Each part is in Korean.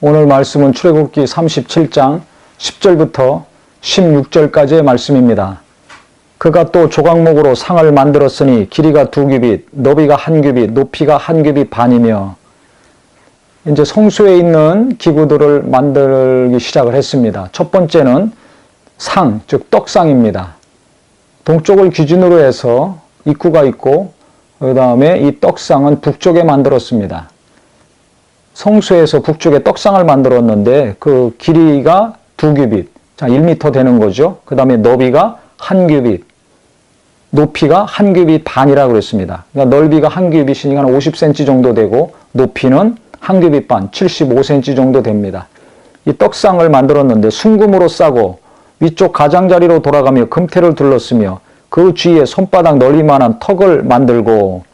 오늘 말씀은 출애굽기 37장 10절부터 16절까지의 말씀입니다. 그가 또 조각목으로 상을 만들었으니 길이가 2규빗, 너비가 1규빗, 높이가 1규빗 반이며, 이제 성소에 있는 기구들을 만들기 시작을 했습니다. 첫 번째는 상, 즉 떡상입니다. 동쪽을 기준으로 해서 입구가 있고, 그 다음에 이 떡상은 북쪽에 만들었습니다. 성소에서 북쪽에 떡상을 만들었는데 그 길이가 2규빗, 자 1m 되는 거죠. 그 다음에 너비가 1규빗, 높이가 1규빗 반이라고 그랬습니다. 그러니까 넓이가 1규빗이니까 한 50cm 정도 되고 높이는 1규빗 반, 75cm 정도 됩니다. 이 떡상을 만들었는데 순금으로 싸고 위쪽 가장자리로 돌아가며 금테를 둘렀으며 그 주위에 손바닥 넓이만한 턱을 만들고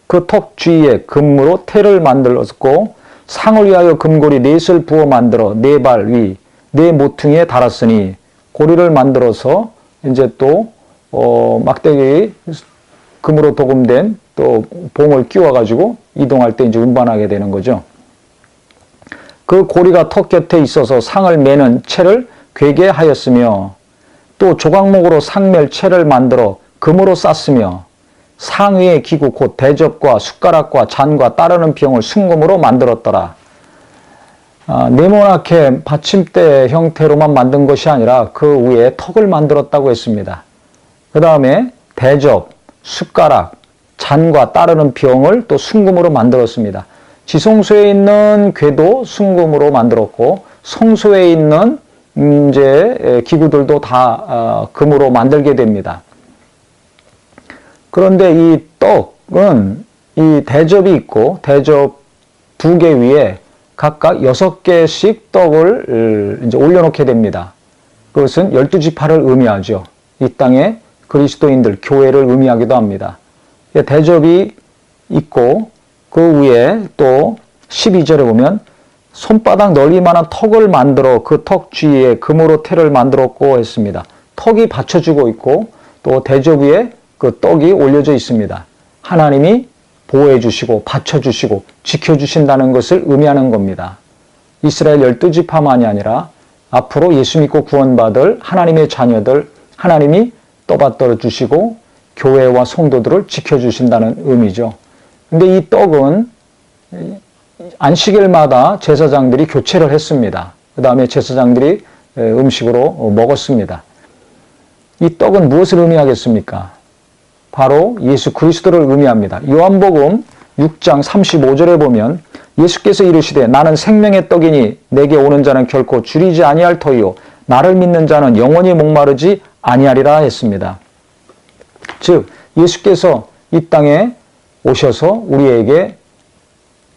그 턱 주위에 금으로 테를 만들었고 상을 위하여 금고리 넷을 부어 만들어 4발 위, 4 모퉁이에 달았으니 고리를 만들어서 이제 또 막대기 금으로 도금된 또 봉을 끼워가지고 이동할 때 이제 운반하게 되는 거죠. 그 고리가 턱 곁에 있어서 상을 매는 채를 괴게 하였으며 또 조각목으로 상멜 채를 만들어 금으로 쌌으며 상 위의 기구 곧 대접과 숟가락과 잔과 따르는 병을 순금으로 만들었더라. 네모나게 받침대 형태로만 만든 것이 아니라 그 위에 턱을 만들었다고 했습니다. 그 다음에 대접, 숟가락, 잔과 따르는 병을 또 순금으로 만들었습니다. 지성소에 있는 궤도 순금으로 만들었고 성소에 있는 이제 기구들도 다 금으로 만들게 됩니다. 그런데 이 떡은 이 대접이 있고 대접 2개 위에 각각 6개씩 떡을 이제 올려놓게 됩니다. 그것은 12지파를 의미하죠. 이 땅의 그리스도인들, 교회를 의미하기도 합니다. 대접이 있고 그 위에 또 12절에 보면 손바닥 넓이만한 턱을 만들어 그 턱 주위에 금으로 테를 만들었고 했습니다. 턱이 받쳐주고 있고 또 대접 위에 그 떡이 올려져 있습니다. 하나님이 보호해 주시고 받쳐주시고 지켜주신다는 것을 의미하는 겁니다. 이스라엘 12지파만이 아니라 앞으로 예수 믿고 구원받을 하나님의 자녀들, 하나님이 떠받들어 주시고 교회와 성도들을 지켜주신다는 의미죠. 근데 이 떡은 안식일마다 제사장들이 교체를 했습니다. 그 다음에 제사장들이 음식으로 먹었습니다. 이 떡은 무엇을 의미하겠습니까? 바로 예수 그리스도를 의미합니다. 요한복음 6장 35절에 보면 예수께서 이르시되 나는 생명의 떡이니 내게 오는 자는 결코 줄이지 아니할 터이요 나를 믿는 자는 영원히 목마르지 아니하리라 했습니다. 즉 예수께서 이 땅에 오셔서 우리에게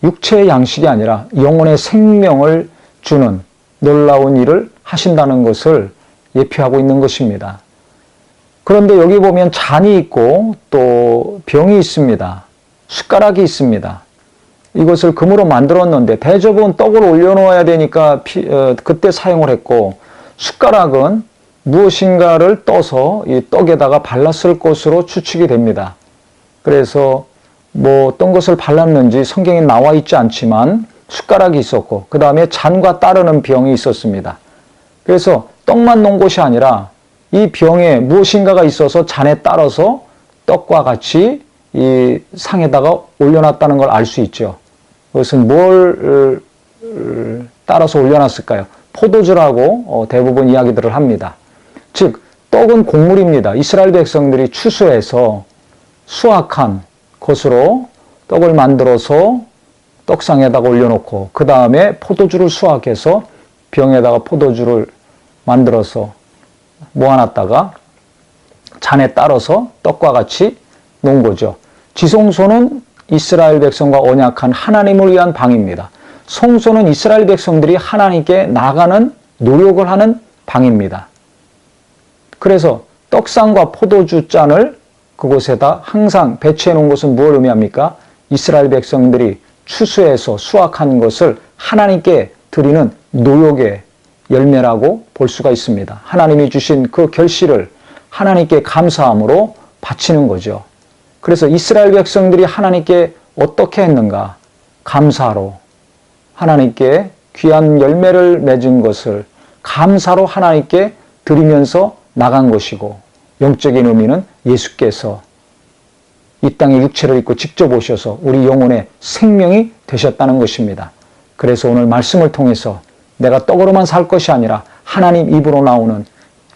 육체의 양식이 아니라 영혼의 생명을 주는 놀라운 일을 하신다는 것을 예표하고 있는 것입니다. 그런데 여기 보면 잔이 있고 또 병이 있습니다. 숟가락이 있습니다. 이것을 금으로 만들었는데 대접은 떡을 올려놓아야 되니까 그때 사용을 했고 숟가락은 무엇인가를 떠서 이 떡에다가 발랐을 것으로 추측이 됩니다. 그래서 뭐 어떤 것을 발랐는지 성경에 나와 있지 않지만 숟가락이 있었고 그 다음에 잔과 따르는 병이 있었습니다. 그래서 떡만 놓은 것이 아니라 이 병에 무엇인가가 있어서 잔에 따라서 떡과 같이 이 상에다가 올려놨다는 걸 알 수 있죠. 그것은 뭘 따라서 올려놨을까요? 포도주라고 대부분 이야기들을 합니다. 즉 떡은 곡물입니다. 이스라엘 백성들이 추수해서 수확한 것으로 떡을 만들어서 떡상에다가 올려놓고 그 다음에 포도주를 수확해서 병에다가 포도주를 만들어서 모아놨다가 잔에 따라서 떡과 같이 놓은 거죠. 지성소는 이스라엘 백성과 언약한 하나님을 위한 방입니다. 성소는 이스라엘 백성들이 하나님께 나가는 노력을 하는 방입니다. 그래서 떡상과 포도주 잔을 그곳에다 항상 배치해 놓은 것은 무엇을 의미합니까? 이스라엘 백성들이 추수해서 수확한 것을 하나님께 드리는 노력의 열매라고 볼 수가 있습니다. 하나님이 주신 그 결실을 하나님께 감사함으로 바치는 거죠. 그래서 이스라엘 백성들이 하나님께 어떻게 했는가? 감사로 하나님께 귀한 열매를 맺은 것을 감사로 하나님께 드리면서 나간 것이고, 영적인 의미는 예수께서 이 땅에 육체를 입고 직접 오셔서 우리 영혼의 생명이 되셨다는 것입니다. 그래서 오늘 말씀을 통해서 내가 떡으로만 살 것이 아니라 하나님 입으로 나오는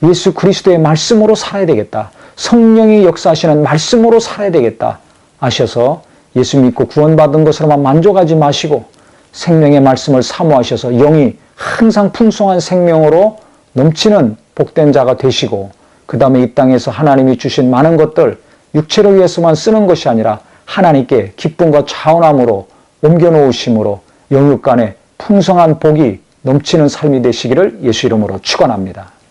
예수 그리스도의 말씀으로 살아야 되겠다. 성령이 역사하시는 말씀으로 살아야 되겠다 하셔서 예수 믿고 구원받은 것으로만 만족하지 마시고 생명의 말씀을 사모하셔서 영이 항상 풍성한 생명으로 넘치는 복된 자가 되시고, 그 다음에 이 땅에서 하나님이 주신 많은 것들 육체를 위해서만 쓰는 것이 아니라 하나님께 기쁨과 자원함으로 옮겨놓으심으로 영육 간에 풍성한 복이 넘치는 삶이 되시기를 예수 이름으로 축원합니다.